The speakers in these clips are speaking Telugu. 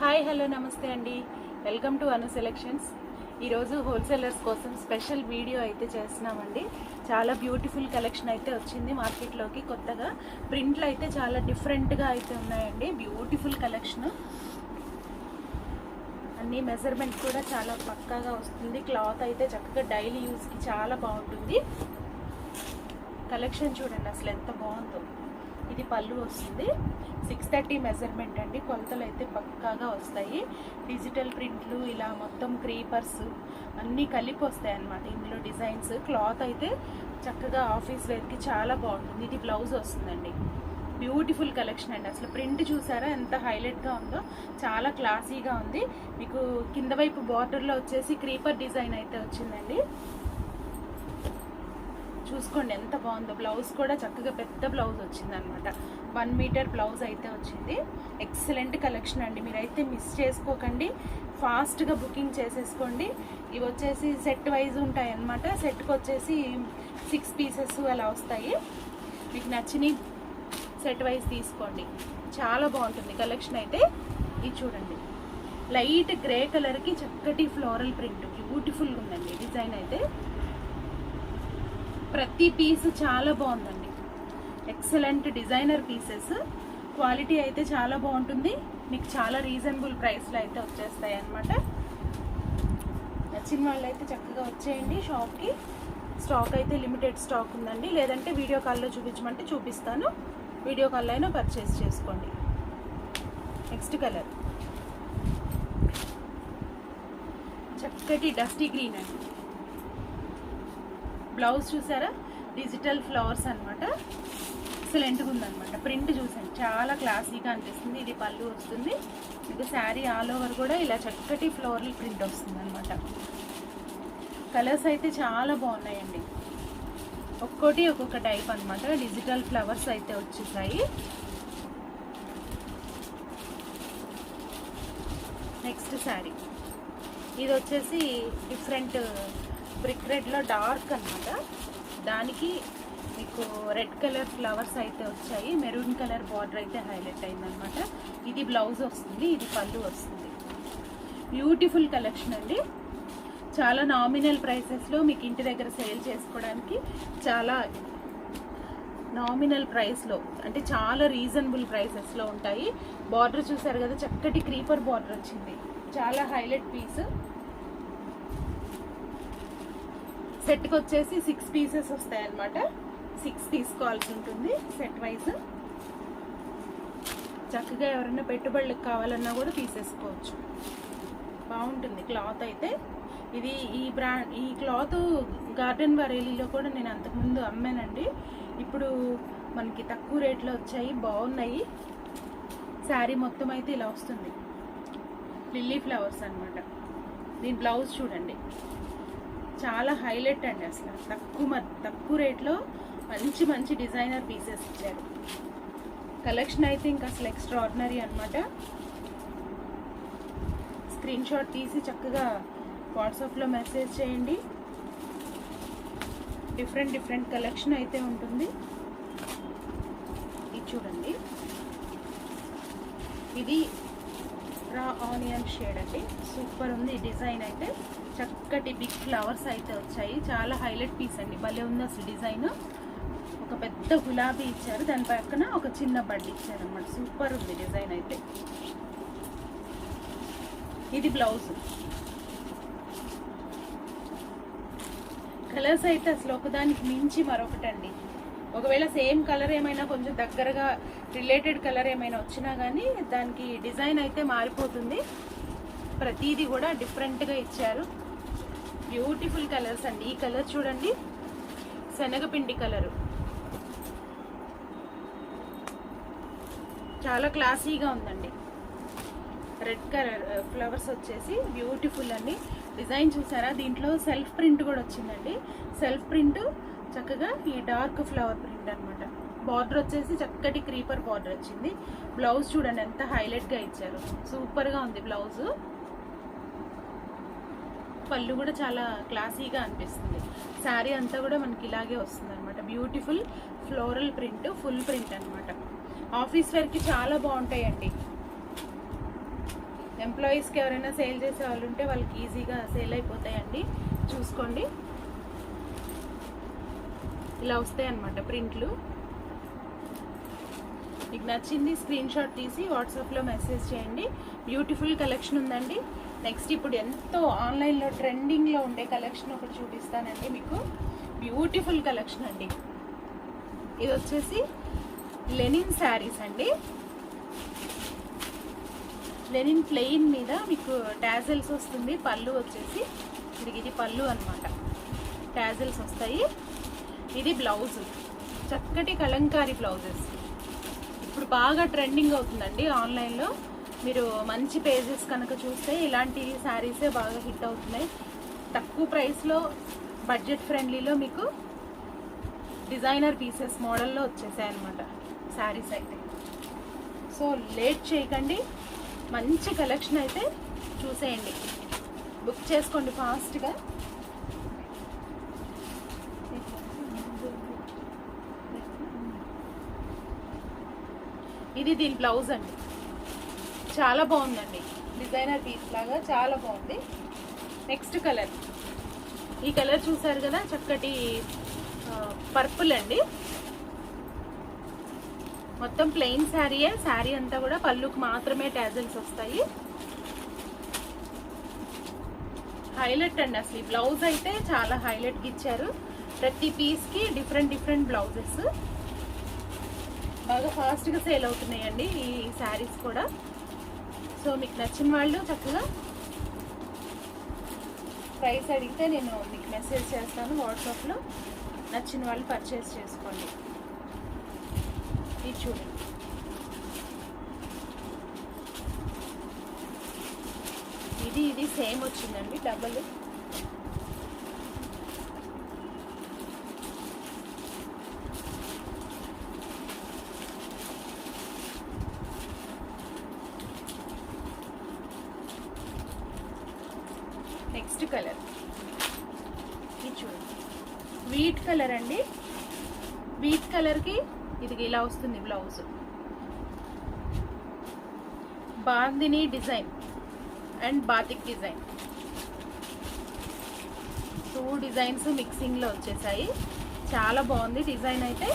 హాయ్ హలో నమస్తే అండి. Welcome to Anu selections. ఈరోజు హోల్సేలర్స్ కోసం స్పెషల్ వీడియో అయితే చేస్తున్నామండి. చాలా బ్యూటిఫుల్ కలెక్షన్ అయితే వచ్చింది మార్కెట్లోకి కొత్తగా. ప్రింట్లు అయితే చాలా డిఫరెంట్గా అయితే ఉన్నాయండి. బ్యూటిఫుల్ కలెక్షన్, అన్ని మెజర్మెంట్ కూడా చాలా పక్కాగా వస్తుంది. క్లాత్ అయితే చక్కగా డైలీ యూస్కి చాలా బాగుంటుంది. కలెక్షన్ చూడండి అసలు ఎంత బాగుందో. ఇది పళ్ళు వస్తుంది. 630 మెజర్మెంట్ అండి. కొలతలు అయితే పక్కాగా వస్తాయి. డిజిటల్ ప్రింట్లు ఇలా మొత్తం క్రీపర్స్ అన్నీ కలిపి వస్తాయి అన్నమాట ఇందులో డిజైన్స్. క్లాత్ అయితే చక్కగా ఆఫీస్ వేర్కి చాలా బాగుంటుంది. ఇది బ్లౌజ్ వస్తుందండి. బ్యూటిఫుల్ కలెక్షన్ అండి. అసలు ప్రింట్ చూసారా ఎంత హైలైట్గా ఉందో, చాలా క్లాసీగా ఉంది. మీకు కింద వైపు బార్డర్లో వచ్చేసి క్రీపర్ డిజైన్ అయితే వచ్చిందండి. చూసుకోండి ఎంత బాగుందో. బ్లౌజ్ కూడా చక్కగా పెద్ద బ్లౌజ్ వచ్చింది అనమాట. 1 మీటర్ బ్లౌజ్ అయితే వచ్చింది. ఎక్సలెంట్ కలెక్షన్ అండి. మీరైతే మిస్ చేసుకోకండి, ఫాస్ట్గా బుకింగ్ చేసేసుకోండి. ఇవి వచ్చేసి సెట్ వైజ్ ఉంటాయి అన్నమాట. సెట్కి వచ్చేసి 6 పీసెస్ అలా వస్తాయి. మీకు నచ్చిన సెట్ వైజ్ తీసుకోండి. చాలా బాగుంటుంది కలెక్షన్ అయితే. ఇది చూడండి, లైట్ గ్రే కలర్కి చక్కటి ఫ్లోరల్ ప్రింట్, బ్యూటిఫుల్గా ఉందండి డిజైన్ అయితే. ప్రతి పీస్ చాలా బాగుందండి. Excellent designer pieces. క్వాలిటీ అయితే చాలా బాగుంటుంది. మీకు చాలా రీజనబుల్ ప్రైస్లో అయితే వచ్చేస్తాయి అన్నమాట. నచ్చిన వాళ్ళు అయితే చక్కగా వచ్చేయండి షాప్కి. స్టాక్ అయితే లిమిటెడ్ స్టాక్ ఉందండి. లేదంటే వీడియో కాల్లో చూపించమంటే చూపిస్తాను. వీడియో కాల్ అయినా పర్చేస్ చేసుకోండి. నెక్స్ట్ కలర్ చక్కటి డస్టీ గ్రీన్ అండి. బ్లౌజ్ చూసారా, డిజిటల్ ఫ్లవర్స్ అనమాట. ఎక్సలెంట్గా ఉందన్నమాట. ప్రింట్ చూసాను, చాలా క్లాసీగా అనిపిస్తుంది. ఇది పళ్ళు వస్తుంది. మీకు శారీ ఆల్ ఓవర్ కూడా ఇలా చక్కటి ఫ్లోరల్ ప్రింట్ వస్తుంది అనమాట. కలర్స్ అయితే చాలా బాగున్నాయండి. ఒక్కోటి ఒక్కొక్క టైప్ అనమాట. డిజిటల్ ఫ్లవర్స్ అయితే వచ్చేసాయి. నెక్స్ట్ శారీ ఇది వచ్చేసి డిఫరెంట్ బ్రిక్ రెడ్లో డార్క్ అనమాట. దానికి మీకు రెడ్ కలర్ ఫ్లవర్స్ అయితే వచ్చాయి. మెరూన్ కలర్ బార్డర్ అయితే హైలైట్ అయిందనమాట. ఇది బ్లౌజ్ వస్తుంది. ఇది పళ్ళు వస్తుంది. బ్యూటిఫుల్ కలెక్షన్ అండి. చాలా నామినల్ ప్రైసెస్లో మీకు ఇంటి దగ్గర సేల్ చేసుకోవడానికి చాలా నామినల్ ప్రైస్లో, అంటే చాలా రీజనబుల్ ప్రైసెస్లో ఉంటాయి. బార్డర్ చూసారు కదా, చక్కటి క్రీపర్ బార్డర్ వచ్చింది. చాలా హైలైట్ పీస్. సెట్కి వచ్చేసి 6 పీసెస్ వస్తాయి అన్నమాట. 6 తీసుకోవాల్సి ఉంటుంది సెట్ వైజ్. చక్కగా ఎవరైనా పెట్టుబడులకు కావాలన్నా కూడా తీసేసుకోవచ్చు. బాగుంటుంది క్లాత్ అయితే. ఇది ఈ క్లాత్ గార్డెన్ వరేలీలో కూడా నేను అంతకుముందు అమ్మానండి. ఇప్పుడు మనకి తక్కువ రేట్లో వచ్చాయి, బాగున్నాయి. శారీ మొత్తం అయితే ఇలా వస్తుంది. లిల్లీ ఫ్లవర్స్ అనమాట. దీని బ్లౌజ్ చూడండి, చాలా హైలైట్ అండి. అసలు తక్కువ రేట్లో మంచి మంచి డిజైనర్ పీసెస్ ఇచ్చారు. కలెక్షన్ అయితే ఇంకా అసలు ఎక్స్ట్రాడినరీ అనమాట. స్క్రీన్ షాట్ తీసి చక్కగా వాట్సాప్లో మెసేజ్ చేయండి. డిఫరెంట్ కలెక్షన్ అయితే ఉంటుంది. ఇది చూడండి, ఇది రా ఆనియన్ షేడ్ అండి. సూపర్ ఉంది డిజైన్ అయితే. చక్కటి బిగ్ ఫ్లవర్స్ అయితే వచ్చాయి. చాలా హైలైట్ పీస్ అండి. భలే ఉంది అసలు డిజైన్. ఒక పెద్ద గులాబీ ఇచ్చారు, దాని పక్కన ఒక చిన్న బడ్డీ ఇచ్చారు అన్నమాట. సూపర్ ఉంది డిజైన్ అయితే. ఇది బ్లౌజ్. కలర్స్ అయితే అసలు ఒకదానికి మించి మరొకటండి. ఒకవేళ సేమ్ కలర్ ఏమైనా కొంచెం దగ్గరగా రిలేటెడ్ కలర్ ఏమైనా వచ్చినా కానీ దానికి డిజైన్ అయితే మారిపోతుంది. ప్రతిదీ కూడా డిఫరెంట్గా ఇచ్చారు. బ్యూటిఫుల్ కలర్స్ అండి. ఈ కలర్ చూడండి, శనగపిండి కలరు. చాలా క్లాసీగా ఉందండి. రెడ్ కలర్ ఫ్లవర్స్ వచ్చేసి బ్యూటిఫుల్ అండి. డిజైన్ చూసారా, దీంట్లో సెల్ఫ్ ప్రింట్ కూడా వచ్చిందండి. సెల్ఫ్ ప్రింట్ చక్కగా ఈ డార్క్ ఫ్లవర్ ప్రింట్ అనమాట. బార్డర్ వచ్చేసి చక్కటి క్రీపర్ బార్డర్ వచ్చింది. బ్లౌజ్ చూడండి ఎంత హైలైట్గా ఇచ్చారు. సూపర్గా ఉంది బ్లౌజ్. పళ్ళు కూడా చాలా క్లాసీగా అనిపిస్తుంది. శారీ అంతా కూడా మనకి ఇలాగే వస్తుంది అనమాట. Beautiful floral print, full print అనమాట. ఆఫీస్ వేర్కి చాలా బాగుంటాయండి. ఎంప్లాయీస్కి ఎవరైనా సేల్ చేసే వాళ్ళు ఉంటే వాళ్ళకి ఈజీగా సేల్ అయిపోతాయండి. చూసుకోండి, ఇలా వస్తాయి అన్నమాట ప్రింట్లు. మీకు నచ్చింది స్క్రీన్ షాట్ తీసి వాట్సాప్లో మెసేజ్ చేయండి. బ్యూటిఫుల్ కలెక్షన్ ఉందండి. నెక్స్ట్ ఇప్పుడు ఎంతో ఆన్లైన్లో ట్రెండింగ్లో ఉండే కలెక్షన్ ఒకటి చూపిస్తానండి మీకు. బ్యూటిఫుల్ కలెక్షన్ అండి. ఇది వచ్చేసి లెనిన్ శారీస్ అండి. లెనిన్ ప్లెయిన్ మీద మీకు టాజల్స్ వస్తుంది. పళ్ళు వచ్చేసి ఇది పళ్ళు అన్నమాట, టాజల్స్ వస్తాయి. ఇది బ్లౌజ్, చక్కటి కలంకారీ బ్లౌజెస్ ఇప్పుడు బాగా ట్రెండింగ్ అవుతుందండి ఆన్లైన్లో. మీరు మంచి పేజెస్ కనుక చూస్తే ఇలాంటి శారీసే బాగా హిట్ అవుతున్నాయి. తక్కువ ప్రైస్లో బడ్జెట్ ఫ్రెండ్లీలో మీకు డిజైనర్ పీసెస్ మోడల్లో వచ్చేసాయి అన్నమాట శారీస్ అయితే. సో లేట్ చేయకండి, మంచి కలెక్షన్ అయితే చూసేయండి, బుక్ చేసుకోండి ఫాస్ట్గా. ఇది దీని బ్లౌజ్ అండి, చాలా బాగుందండి, డిజైనర్ పీస్ లాగా చాలా బాగుంది. నెక్స్ట్ కలర్, ఈ కలర్ చూసారు కదా, చక్కటి పర్పుల్ అండి. మొత్తం ప్లెయిన్ శారీయే, శారీ అంతా కూడా పళ్ళుకు మాత్రమే టాజల్స్ వస్తాయి. హైలైట్ అండి అసలు. ఈ బ్లౌజ్ అయితే చాలా హైలైట్గా ఇచ్చారు. ప్రతి పీస్కి డిఫరెంట్ డిఫరెంట్ బ్లౌజెస్ బాగా ఫాస్ట్గా సేల్ అవుతున్నాయండి ఈ శారీస్ కూడా. సో మీకు నచ్చిన వాళ్ళు చక్కగా ప్రైస్ అడిగితే నేను మీకు మెసేజ్ చేస్తాను వాట్సాప్లో. నచ్చిన వాళ్ళు పర్చేస్ చేసుకోండి. ఇది చూడండి, ఇది సేమ్ వచ్చిందండి, డబల్. నెక్స్ట్ కలర్, ఇది చూడండి, వీట్ కలర్ అండి. వీట్ కలర్కి ఇది ఇలా వస్తుంది blouse. Bandhani design and batik design, 2 designs మిక్సింగ్లో వచ్చేసాయి. చాలా బాగుంది డిజైన్ అయితే.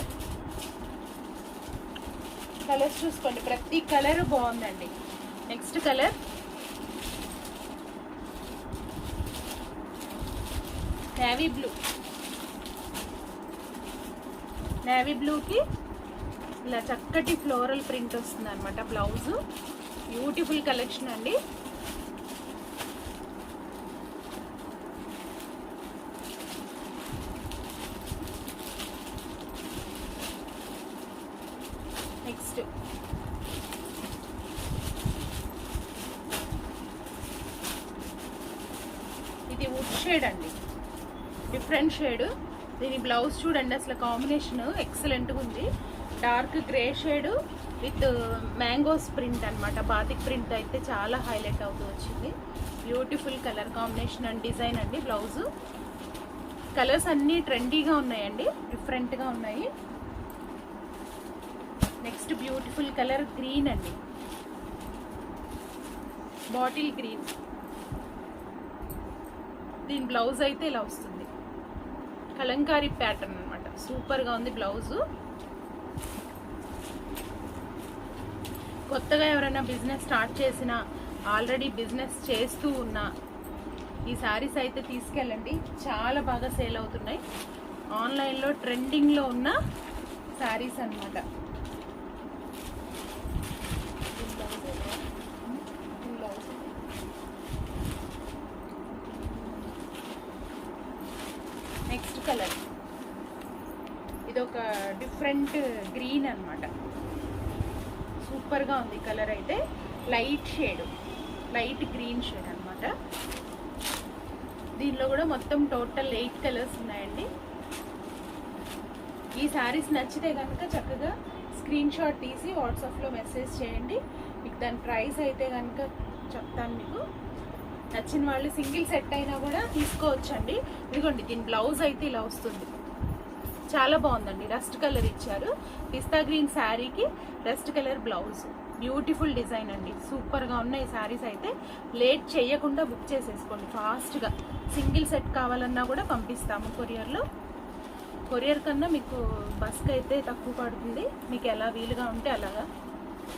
కలర్స్ చూసుకోండి, ప్రతి కలర్ బాగుందండి. Next colour navy blue. Navy బ్లూకి ఇలా చక్కటి ఫ్లోరల్ ప్రింట్ వస్తుంది అనమాట బ్లౌజ్. బ్యూటిఫుల్ కలెక్షన్ అండి. నెక్స్ట్ ఇది వుడ్ షేడ్ అండి, డిఫరెంట్ షేడ్. దీని బ్లౌజ్ చూడండి, అసలు కాంబినేషన్ ఎక్సలెంట్గా ఉంది. Dark grey shade with mangoes print అనమాట. బాతిక్ ప్రింట్ అయితే చాలా హైలైట్ అవుతూ వచ్చింది. Beautiful colour combination and design అండి బ్లౌజ్. కలర్స్ అన్నీ ట్రెండీగా ఉన్నాయండి, డిఫరెంట్గా ఉన్నాయి. నెక్స్ట్ బ్యూటిఫుల్ కలర్ గ్రీన్ అండి, బాటిల్ గ్రీన్. దీని బ్లౌజ్ అయితే ఇలా వస్తుంది, కలంకారీ ప్యాటర్న్ అనమాట. సూపర్గా ఉంది బ్లౌజు. కొత్తగా ఎవరైనా బిజినెస్ స్టార్ట్ చేసినా, ఆల్రెడీ బిజినెస్ చేస్తూ ఉన్నా ఈ శారీస్ అయితే తీసుకెళ్ళండి, చాలా బాగా సేల్ అవుతున్నాయి. ఆన్లైన్లో ట్రెండింగ్లో ఉన్న శారీస్ అన్నమాట. నెక్స్ట్ కలర్, ఇది ఒక డిఫరెంట్ గ్రీన్ అన్నమాట. సూపర్గా ఉంది కలర్ అయితే. Light shade, light green shade అన్నమాట. దీనిలో కూడా మొత్తం టోటల్ 8 కలర్స్ ఉన్నాయండి. ఈ శారీస్ నచ్చితే కనుక చక్కగా స్క్రీన్ షాట్ తీసి వాట్సాప్లో మెసేజ్ చేయండి. మీకు దాని ప్రైస్ అయితే కనుక చెప్తాను మీకు. నచ్చిన వాళ్ళు సింగిల్ సెట్ అయినా కూడా తీసుకోవచ్చండి. ఇదిగోండి, దీని బ్లౌజ్ అయితే ఇలా వస్తుంది, చాలా బాగుందండి. రస్ట్ కలర్ ఇచ్చారు, పిస్తా గ్రీన్ శారీకి rust colour blouse. Beautiful design అండి, సూపర్గా ఉన్నాయి శారీస్. అయితే లేట్ చేయకుండా బుక్ చేసేసుకోండి ఫాస్ట్గా. సింగిల్ సెట్ కావాలన్నా కూడా పంపిస్తాము కొరియర్లో. కొరియర్ కన్నా మీకు బస్కి అయితే తక్కువ పడుతుంది, మీకు ఎలా వీలుగా ఉంటే అలాగా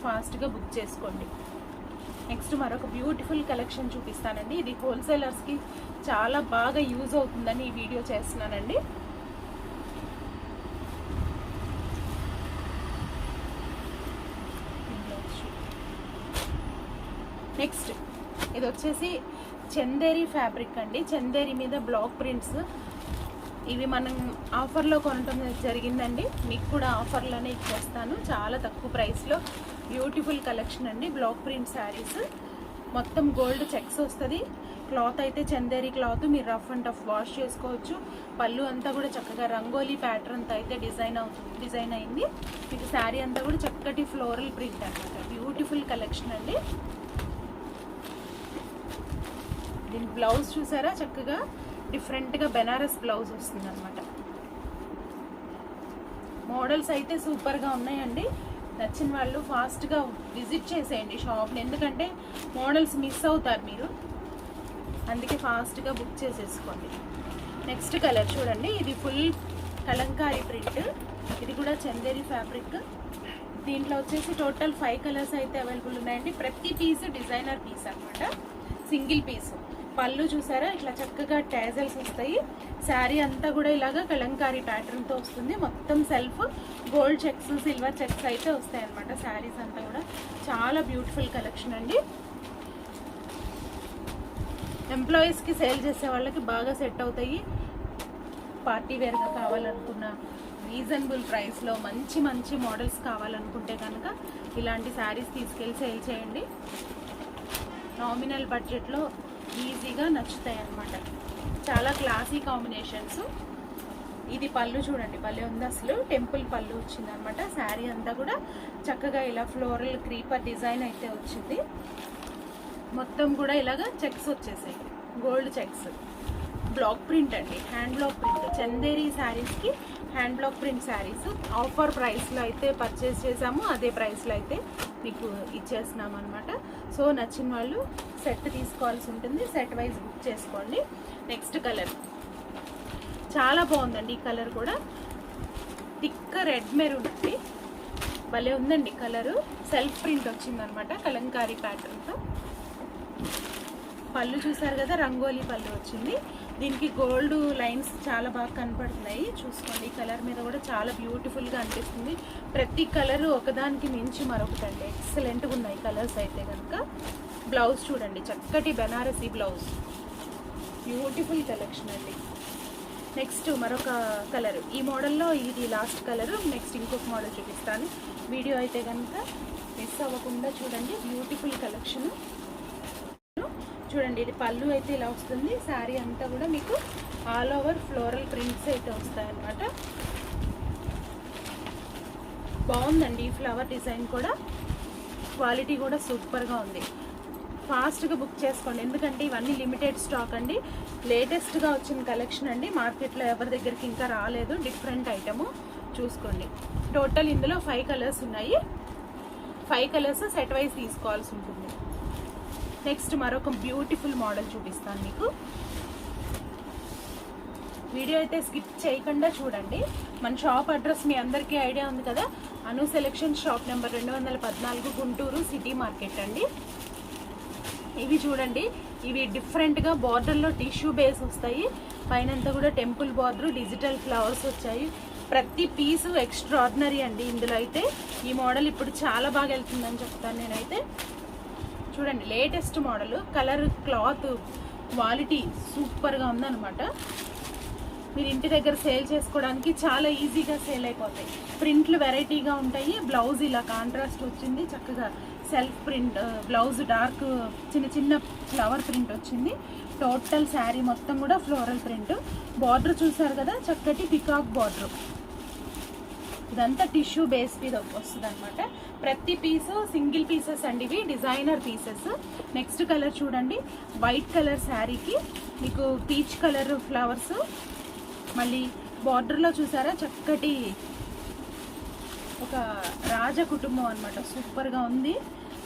ఫాస్ట్గా బుక్ చేసుకోండి. నెక్స్ట్ మరొక బ్యూటిఫుల్ కలెక్షన్ చూపిస్తానండి. ఇది హోల్సేలర్స్కి చాలా బాగా యూజ్ అవుతుందని ఈ వీడియో చేస్తున్నానండి. నెక్స్ట్ ఇది వచ్చేసి చందేరి ఫ్యాబ్రిక్ అండి. చందేరి మీద బ్లాక్ ప్రింట్స్, ఇవి మనం ఆఫర్లో కొనటం జరిగిందండి. మీకు కూడా ఆఫర్లోనే ఇచ్చేస్తాను, చాలా తక్కువ ప్రైస్లో. బ్యూటిఫుల్ కలెక్షన్ అండి. బ్లాక్ ప్రింట్ శారీస్, మొత్తం గోల్డ్ చెక్స్ వస్తుంది. క్లాత్ అయితే చందేరి క్లాత్, మీరు రఫ్ అండ్ టఫ్ వాష్ చేసుకోవచ్చు. పళ్ళు అంతా కూడా చక్కగా రంగోలీ ప్యాటర్న్తో అయితే డిజైన్ అయింది. మీకు శారీ అంతా కూడా చక్కటి ఫ్లోరల్ ప్రింట్ అనమాట. బ్యూటిఫుల్ కలెక్షన్ అండి. దీని బ్లౌజ్ చూసారా, చక్కగా డిఫరెంట్గా బెనారస్ బ్లౌజ్ వస్తుంది అనమాట. మోడల్స్ అయితే సూపర్గా ఉన్నాయండి. నచ్చిన వాళ్ళు ఫాస్ట్గా విజిట్ చేసేయండి షాప్ని, ఎందుకంటే మోడల్స్ మిస్ అవుతారు మీరు, అందుకే ఫాస్ట్గా బుక్ చేసేసుకోండి. నెక్స్ట్ కలర్ చూడండి, ఇది ఫుల్ కలంకారీ ప్రింట్, ఇది కూడా చందేరి ఫ్యాబ్రిక్. దీంట్లో వచ్చేసి టోటల్ 5 కలర్స్ అయితే అవైలబుల్ ఉన్నాయండి. ప్రతి పీస్ డిజైనర్ పీస్ అనమాట, సింగిల్ పీస్. పళ్ళు చూసారా, ఇట్లా చక్కగా ట్యాజల్స్ వస్తాయి. శారీ అంతా కూడా ఇలాగా కలంకారీ ప్యాటర్న్తో వస్తుంది. మొత్తం self gold checks, silver checks అయితే వస్తాయి అనమాట. శారీస్ అంతా కూడా చాలా బ్యూటిఫుల్ కలెక్షన్ అండి. ఎంప్లాయీస్కి సేల్ చేసే వాళ్ళకి బాగా సెట్ అవుతాయి. పార్టీ వేర్గా కావాలనుకున్న రీజనబుల్ ప్రైస్లో మంచి మంచి మోడల్స్ కావాలనుకుంటే కనుక ఇలాంటి శారీస్ తీసుకెళ్ళి సేల్ చేయండి. నామినల్ బడ్జెట్లో ఈజీగా నచ్చుతాయి అన్నమాట. చాలా క్లాసీ కాంబినేషన్స్. ఇది పళ్ళు చూడండి, పళ్ళు ఉంది, అసలు టెంపుల్ పళ్ళు వచ్చింది అనమాట. శారీ అంతా కూడా చక్కగా ఇలా ఫ్లోరల్ క్రీపర్ డిజైన్ అయితే వచ్చింది. మొత్తం కూడా ఇలాగా చెక్స్ వచ్చేసాయి, గోల్డ్ చెక్స్. బ్లాక్ ప్రింట్ అండి, హ్యాండ్ బ్లాక్ ప్రింట్. చందేరి శారీస్కి hand black print saris offer ప్రైస్లో అయితే పర్చేస్ చేసాము, అదే ప్రైస్లో అయితే మీకు ఇచ్చేస్తున్నాము అనమాట. సో నచ్చిన వాళ్ళు సెట్ తీసుకోవాల్సి ఉంటుంది, సెట్ వైజ్ బుక్ చేసుకోండి. నెక్స్ట్ కలర్ చాలా బాగుందండి. ఈ కలర్ కూడా థిక్ రెడ్ మెరూన్ అండి, భలే ఉందండి కలరు. సెల్ఫ్ ప్రింట్ వచ్చిందనమాట కలంకారీ ప్యాటర్న్తో. పళ్ళు చూసారు కదా, రంగోలీ పళ్ళు వచ్చింది. దీనికి గోల్డ్ లైన్స్ చాలా బాగా కనపడుతున్నాయి, చూసుకోండి. ఈ కలర్ మీద కూడా చాలా బ్యూటిఫుల్గా అనిపిస్తుంది. ప్రతి కలరు ఒకదానికి మించి మరొకటండి, ఎక్సలెంట్గా ఉన్నాయి కలర్స్ అయితే కనుక. బ్లౌజ్ చూడండి, చక్కటి బెనారసీ బ్లౌజ్, బ్యూటిఫుల్ కలెక్షన్ అండి. నెక్స్ట్ మరొక కలర్, ఈ మోడల్లో ఇది లాస్ట్ కలరు. నెక్స్ట్ ఇంకొక మోడల్ చూపిస్తాను, వీడియో అయితే కనుక మిస్ అవ్వకుండా చూడండి. బ్యూటిఫుల్ కలెక్షన్ చూడండి. ఇది పళ్ళు అయితే ఇలా వస్తుంది. శారీ అంతా కూడా మీకు ఆల్ ఓవర్ ఫ్లోరల్ ప్రింట్స్ అయితే వస్తాయి అన్నమాట. బాగుందండి ఈ ఫ్లవర్ డిజైన్ కూడా, క్వాలిటీ కూడా సూపర్గా ఉంది. ఫాస్ట్గా బుక్ చేసుకోండి, ఎందుకంటే ఇవన్నీ లిమిటెడ్ స్టాక్ అండి. లేటెస్ట్గా వచ్చిన కలెక్షన్ అండి, మార్కెట్లో ఎవరి దగ్గరికి ఇంకా రాలేదు. డిఫరెంట్ ఐటము చూసుకోండి. టోటల్ ఇందులో 5 కలర్స్ ఉన్నాయి. 5 కలర్స్ సెట్ వైజ్ తీసుకోవాల్సి ఉంటుంది. నెక్స్ట్ మరొక బ్యూటిఫుల్ మోడల్ చూపిస్తాను మీకు. వీడియో అయితే స్కిప్ చేయకుండా చూడండి. మన షాప్ అడ్రస్ మీ అందరికీ ఐడియా ఉంది కదా, Anu selection, shop number 214, Guntur city market అండి. ఇవి చూడండి, ఇవి డిఫరెంట్గా బార్డర్లో టిష్యూ బేస్ వస్తాయి. పైనంతా కూడా టెంపుల్ బార్డర్, డిజిటల్ ఫ్లవర్స్ వచ్చాయి. ప్రతి పీసు ఎక్స్ట్రాడినరీ అండి. ఇందులో అయితే ఈ మోడల్ ఇప్పుడు చాలా బాగా వెళ్తుందని చెప్తాను నేనైతే. చూడండి, latest model, colour, cloth quality సూపర్గా ఉందన్నమాట. మీరు ఇంటి దగ్గర సేల్ చేసుకోవడానికి చాలా ఈజీగా సేల్ అయిపోతాయి. ప్రింట్లు వెరైటీగా ఉంటాయి. బ్లౌజ్ ఇలా కాంట్రాస్ట్ వచ్చింది, చక్కగా సెల్ఫ్ ప్రింట్ బ్లౌజ్, డార్క్ చిన్న చిన్న ఫ్లవర్ ప్రింట్ వచ్చింది. టోటల్ శారీ మొత్తం కూడా ఫ్లోరల్ ప్రింట్. బార్డర్ చూసారు కదా, చక్కటి పికాక్ బార్డర్. ఇదంతా టిష్యూ బేస్ మీద వస్తుంది అనమాట. ప్రతి పీసు సింగిల్ పీసెస్ అండి, ఇవి డిజైనర్ పీసెస్. నెక్స్ట్ కలర్ చూడండి, వైట్ కలర్ శారీకి మీకు పీచ్ కలర్ ఫ్లవర్స్. మళ్ళీ బార్డర్లో చూసారా చక్కటి ఒక రాజ కుటుంబం అనమాట. సూపర్గా ఉంది.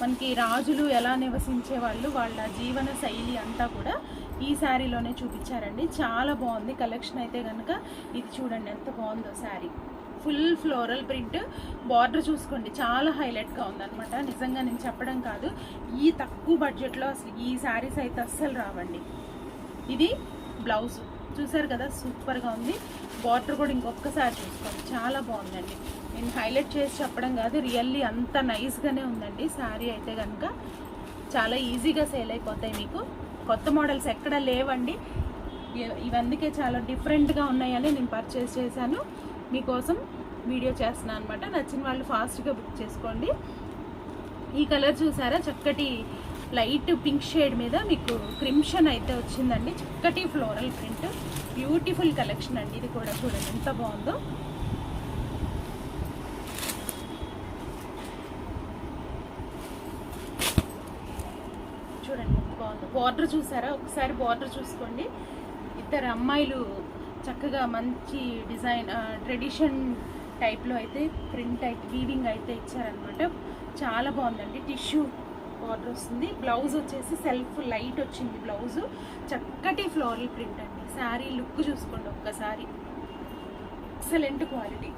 మనకి రాజులు ఎలా నివసించే వాళ్ళు, వాళ్ళ జీవన శైలి అంతా కూడా ఈ శారీలోనే చూపించారండి. చాలా బాగుంది కలెక్షన్ అయితే కనుక. ఇది చూడండి ఎంత బాగుందో sari. Full floral print. Border చూసుకోండి చాలా హైలైట్గా ఉందన్నమాట. నిజంగా నేను చెప్పడం కాదు, ఈ తక్కువ బడ్జెట్లో అసలు ఈ శారీస్ అయితే అస్సలు రావండి. ఇది బ్లౌజ్ చూసారు కదా, సూపర్గా ఉంది. బార్డర్ కూడా ఇంకొకసారి చూసుకోండి, చాలా బాగుందండి. నేను హైలైట్ చేసి చెప్పడం కాదు, రియల్లీ అంత నైస్గానే ఉందండి శారీ అయితే కనుక. చాలా ఈజీగా సేల్ అయిపోతాయి మీకు. కొత్త మోడల్స్ ఎక్కడ లేవండి, ఇవందుకే చాలా డిఫరెంట్గా ఉన్నాయని నేను పర్చేస్ చేశాను. మీకోసం వీడియో చేస్తున్నాను అనమాట. నచ్చిన వాళ్ళు ఫాస్ట్గా బుక్ చేసుకోండి. ఈ కలర్ చూసారా, చక్కటి లైట్ పింక్ షేడ్ మీద మీకు క్రిమ్షన్ అయితే వచ్చిందండి. చక్కటి ఫ్లోరల్ ప్రింట్, బ్యూటిఫుల్ కలెక్షన్ అండి. ఇది కూడా చూడండి ఎంత బాగుందో. చూడండి ఎంత బాగుందో. బార్డర్ చూసారా, ఒకసారి బార్డర్ చూసుకోండి. ఇద్దరు అమ్మాయిలు చక్కగా మంచి డిజైన్ ట్రెడిషన్ టైప్లో అయితే ప్రింట్ అయితే వీవింగ్ అయితే ఇచ్చారనమాట. చాలా బాగుందండి. టిష్యూ బార్డర్ వస్తుంది. బ్లౌజ్ వచ్చేసి సెల్ఫ్ లైట్ వచ్చింది బ్లౌజు. చక్కటి ఫ్లోరల్ ప్రింట్ అండి. శారీ లుక్ చూసుకోండి ఒక్కసారి, ఎక్సలెంట్ క్వాలిటీ.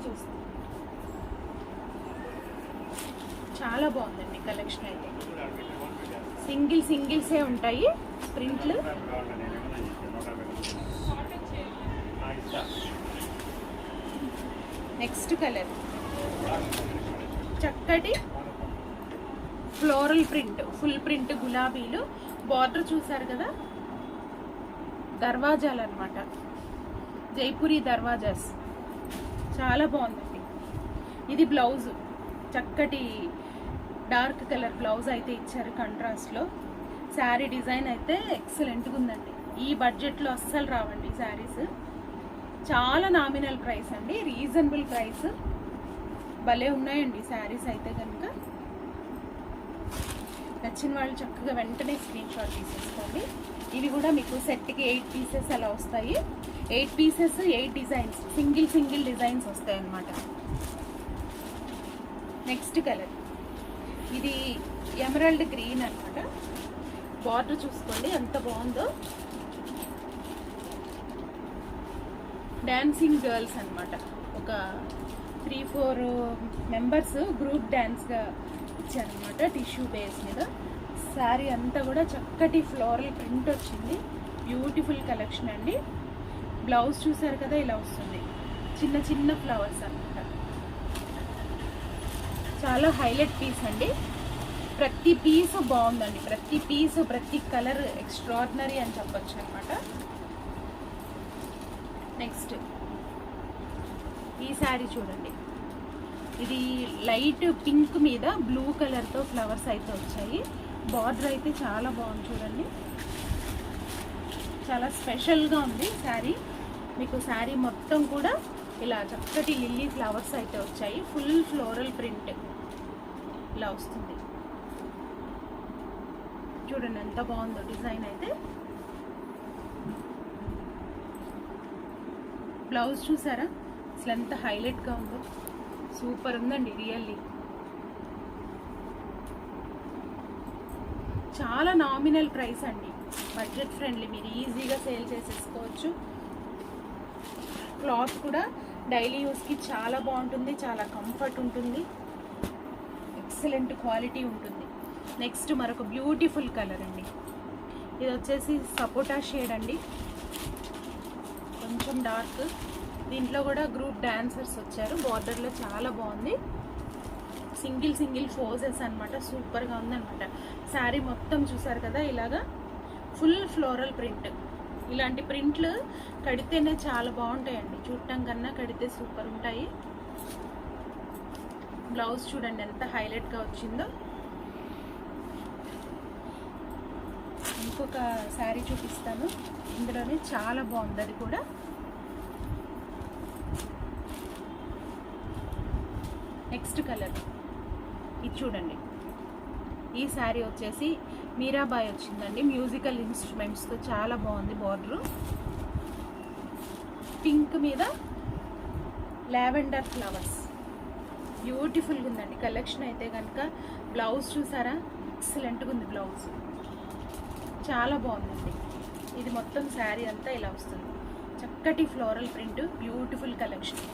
చూస్తాం చాలా బాగుందండి కలెక్షన్ అయితే. సింగిల్సే ఉంటాయి ప్రింట్లు. నెక్స్ట్ కలర్ చక్కటి ఫ్లోరల్ ప్రింట్, ఫుల్ ప్రింట్ గులాబీలు. బార్డర్ చూసారు కదా, దర్వాజాలు అనమాట, జైపూరి దర్వాజాస్. చాలా బాగుందండి. ఇది బ్లౌజ్, చక్కటి డార్క్ కలర్ బ్లౌజ్ అయితే ఇచ్చారు కంట్రాస్ట్లో. శారీ డిజైన్ అయితే ఎక్సలెంట్గా ఉందండి. ఈ బడ్జెట్లో అస్సలు రావండి శారీస్. చాలా నామినల్ ప్రైస్ అండి, రీజనబుల్ ప్రైస్. భలే ఉన్నాయండి శారీస్ అయితే కనుక. నచ్చిన వాళ్ళు చక్కగా వెంటనే స్క్రీన్ షాట్ తీసేసుకోండి. ఇవి కూడా మీకు సెట్కి 8 పీసెస్ అలా వస్తాయి. 8 పీసెస్ 8 డిజైన్స్, సింగిల్ డిజైన్స్ వస్తాయి అన్నమాట. నెక్స్ట్ కలర్ ఇది ఎమరాల్డ్ గ్రీన్ అనమాట. బార్డర్ చూసుకోండి ఎంత బాగుందో. డాన్సింగ్ గర్ల్స్ అనమాట. ఒక 3-4 మెంబర్స్ గ్రూప్ డ్యాన్స్గా ఇచ్చారనమాట టిష్యూ బేస్ మీద. శారీ అంతా కూడా చక్కటి ఫ్లోరల్ ప్రింట్ వచ్చింది. బ్యూటిఫుల్ కలెక్షన్ అండి. బ్లౌజ్ చూసారు కదా, ఇలా వస్తుంది. చిన్న ఫ్లవర్స్ అనమాట. చాలా హైలైట్ పీస్ అండి. ప్రతి పీసు బాగుందండి. ప్రతి కలర్ ఎక్స్ట్రాడినరీ అని చెప్పొచ్చు అనమాట. నెక్స్ట్ ఈ శారీ చూడండి. ఇది లైట్ పింక్ మీద బ్లూ కలర్తో ఫ్లవర్స్ అయితే వచ్చాయి. బార్డర్ అయితే చాలా బాగుంది చూడండి. చాలా స్పెషల్గా ఉంది శారీ. మీకు శారీ మొత్తం కూడా ఇలా చక్కటి లిల్లీ ఫ్లవర్స్ అయితే వచ్చాయి. ఫుల్ ఫ్లోరల్ ప్రింట్ ఇలా వస్తుంది. చూడండి ఎంత బాగుందో డిజైన్ అయితే. బ్లౌజ్ చూసారా అసలు ఎంత హైలైట్గా ఉందో. సూపర్ ఉందండి రియల్లీ. చాలా నామినల్ ప్రైస్ అండి, బడ్జెట్ ఫ్రెండ్లీ. మీరు ఈజీగా సేల్ చేసేసుకోవచ్చు. క్లాత్ కూడా డైలీ యూస్కి చాలా బాగుంటుంది, చాలా కంఫర్ట్ ఉంటుంది, ఎక్సలెంట్ క్వాలిటీ ఉంటుంది. నెక్స్ట్ మరొక బ్యూటిఫుల్ కలర్ అండి. ఇది వచ్చేసి సపోటా షేడ్ అండి, కొంచెం డార్క్. దీంట్లో కూడా గ్రూప్ డాన్సర్స్ వచ్చారు. బార్డర్లో చాలా బాగుంది. సింగిల్ ఫోజెస్ అనమాట. సూపర్గా ఉందన్నమాట. శారీ మొత్తం చూసారు కదా, ఇలాగా ఫుల్ ఫ్లోరల్ ప్రింట్. ఇలాంటి ప్రింట్లు కడితేనే చాలా బాగుంటాయండి, చూడటం కన్నా కడితే సూపర్ ఉంటాయి. బ్లౌజ్ చూడండి ఎంత హైలైట్గా వచ్చిందో. ఇంకొక శారీ చూపిస్తాను, ఇందులోనే చాలా బాగుంది అది కూడా. నెక్స్ట్ కలర్ ఇది చూడండి. ఈ శారీ వచ్చేసి మీరాబాయ్ వచ్చిందండి, మ్యూజికల్ ఇన్స్ట్రుమెంట్స్తో. చాలా బాగుంది బార్డరు. పింక్ మీద లావెండర్ ఫ్లవర్స్ బ్యూటిఫుల్గా ఉందండి కలెక్షన్ అయితే కనుక. బ్లౌజ్ చూసారా, ఎక్సలెంట్గా ఉంది బ్లౌజ్, చాలా బాగుందండి. ఇది మొత్తం శారీ అంతా ఇలా వస్తుంది, చక్కటి floral print, beautiful collection.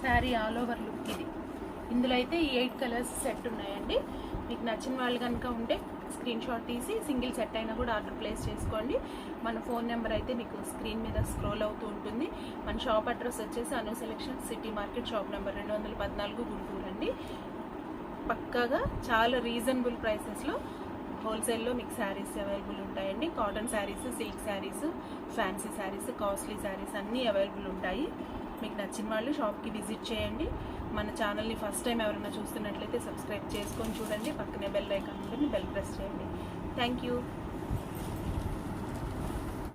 Sari all over look ఇది. ఇందులో అయితే ఈ 8 కలర్స్ సెట్ ఉన్నాయండి. మీకు నచ్చిన వాళ్ళు కనుక ఉంటే స్క్రీన్ షాట్ తీసి సింగిల్ సెట్ అయినా కూడా ఆర్డర్ ప్లేస్ చేసుకోండి. మన ఫోన్ నెంబర్ అయితే మీకు స్క్రీన్ మీద స్క్రోల్ అవుతూ ఉంటుంది. మన షాప్ అడ్రస్ వచ్చేసి Anu selection, city market, shop number 214, Guntur అండి. పక్కాగా చాలా రీజనబుల్ ప్రైసెస్లో హోల్సేల్లో మీకు శారీస్ అవైలబుల్ ఉంటాయండి. Cotton saris, silk saris, fancy saris, costly saris అన్నీ అవైలబుల్ ఉంటాయి. మీకు నచ్చిన వాళ్ళు షాప్కి విజిట్ చేయండి. మన ఛానల్ని ఫస్ట్ టైం ఎవరైనా చూస్తున్నట్లయితే సబ్స్క్రైబ్ చేసుకొని చూడండి. పక్కనే బెల్ ఐకాన్ ఉంటుంది, బెల్ ప్రెస్ చేయండి. Thank you.